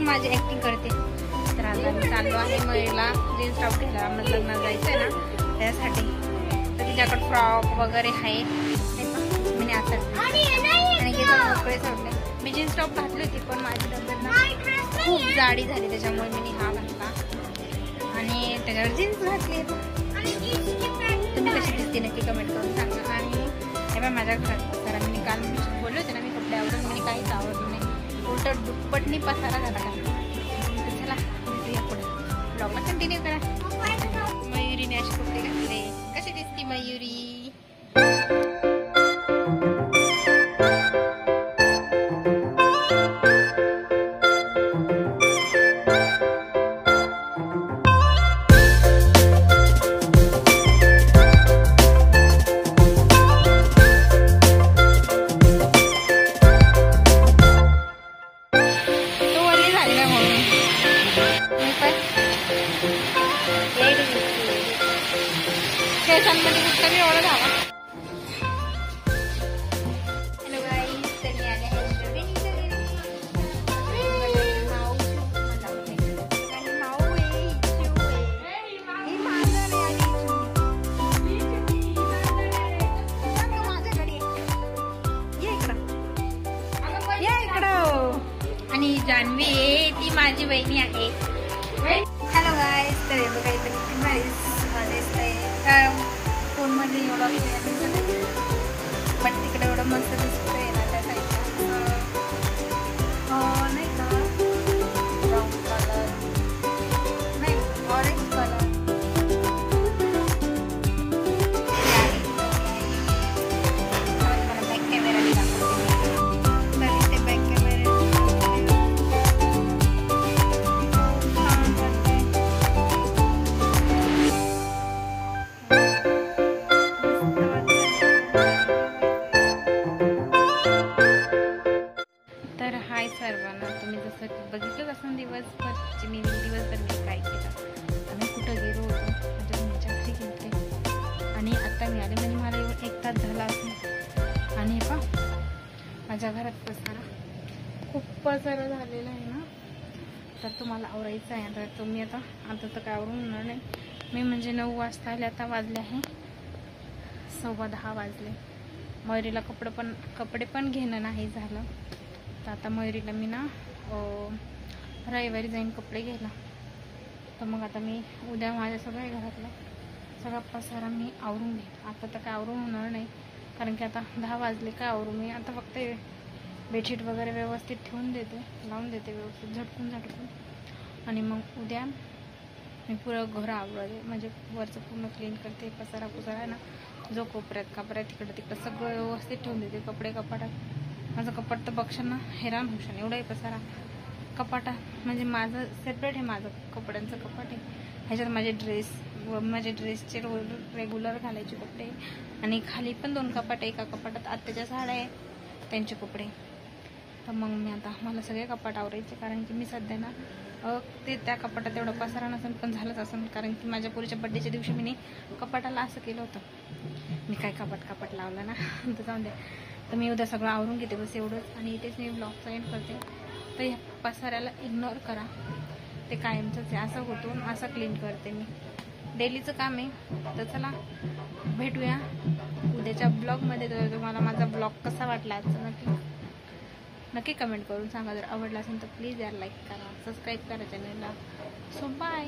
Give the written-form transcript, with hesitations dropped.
माझी ऍक्टिंग करते. तर आता मी चाललो आहे मयूरला जीन्स टॉप घ्यायला. आम्हाला लग्नात जायचं आहे ना त्यासाठी. तर तिच्याकडे फ्रॉक वगैरे आहे मी आता आणि कपडे सोडले. मी जीन्स टॉप घातली होती पण माझी तब्येत ना खूप जाडी झाली त्याच्यामुळे मी हा घातला आणि त्याच्यावर जीन्स घातली. तुम्ही कशी दिसते नक्की कमेंट करून सांगा. आणि हे बघा माझ्या घरात पसारा मी काल मी बोलले होते ना मी कपडे आवडून मी काहीच आवडलं नाही. उलट दुप्पटनी पसारा झाला का. चला भेटूया पुढे ब्लॉगला कंटिन्यू करा. मयुरीने असे कपडे घातले. कशी दिसते मयुरी. केसांमध्ये कुठला मी एवढा धावा. हॅलो गाईज, तर मी आले आहे श्रवणीच्या घरी. माऊ आहे, चिऊ आहे. ही मांजर आहे आणि माझ्याकडे ये इकडं. आणि जान्हवी आहे ती माझी बहिणी आहे. हॅलो गाईज, तर बघा इथं किती भारी दिसतंय. फोन मध्ये एवढा पण तिकडे एवढं मस्त दिसतंय ना त्या साईडला. नाही का ब्राऊन कलर नाही ऑरेंज कलर. बॅक कॅमेरा दाखवते ते बॅक कॅमेरा. तर हाय सर्वांना. तुम्ही जसं बघितलं असं दिवसभर मी काय केलं. आम्ही कुठं गेलो होतो म्हणजे तुमच्या घरी गेलते आणि आता मी आले म्हणजे मला येऊन 1 तास झाला असेल. आणि हे पहा माझ्या घरात पसारा खूप पसारा झालेला आहे ना. तर तुम्हाला आवरायचं आहे. तर तुम्ही आता तर काय आवरून होणार नाही. मी म्हणजे 9 वाजता आले. आता वाजले आहे 10:15 वाजले. मयुरीला कपडे पण घेणं नाही झालं. तर आता मयुरीला मी ना रविवारी जाईन कपडे घ्यायला. तर मग आता मी उद्या माझ्या सगळा पसारा मी आवरून घेईन. आता तर काय आवरून होणार नाही कारण की आता 10 वाजले. काय आवरू मी आता फक्त बेडशीट वगैरे व्यवस्थित ठेवून देते, लावून देते व्यवस्थित झटकून आणि मग उद्या मी पुरं घर आवरते म्हणजे वरचं पूर्ण क्लीन करते. पसारा आहे ना जो कपड्यात तिकडं सगळं व्यवस्थित ठेवून देते. कपाटात माझं कपाट तर बघशाल ना हैराण होशाल एवढाही पसारा. कपाटात म्हणजे माझं सेपरेट आहे. माझं कपड्यांचं कपाट आहे. ह्याच्यात माझे ड्रेसचे रेग्युलर घालायचे कपडे आणि खाली पण 2 कपाट. एका कपाटात आत्याच्या साड्या आहे त्यांचे कपडे. तर मग मी आता मला सगळे कपाट आवरायचे कारण की मी सध्या ना त्या कपाटात एवढा पसारा नसेल पण झालंच असेल कारण की माझ्या पोरीच्या बड्डेच्या दिवशी मी कपाटाला असं केलं होतं. मी काय कपाट लावलं ना तर जाऊन द्या. तर मी उद्या सगळं आवरून घेते बस एवढंच. आणि इथेच मी ब्लॉगचा एंड करते. तर ह्या पसाऱ्याला इग्नोर करा. ते कायमचंच आहे. असं होतो असं क्लीन करते मी. डेलीचं काम आहे. तर चला भेटूया उद्याच्या ब्लॉगमध्ये. तर तुम्हाला माझा ब्लॉग कसा वाटला आजचा नक्की कमेंट करून सांगा. जर आवडला असेल तर प्लीज यार लाईक करा, सबस्क्राईब करा चॅनलला. So bye.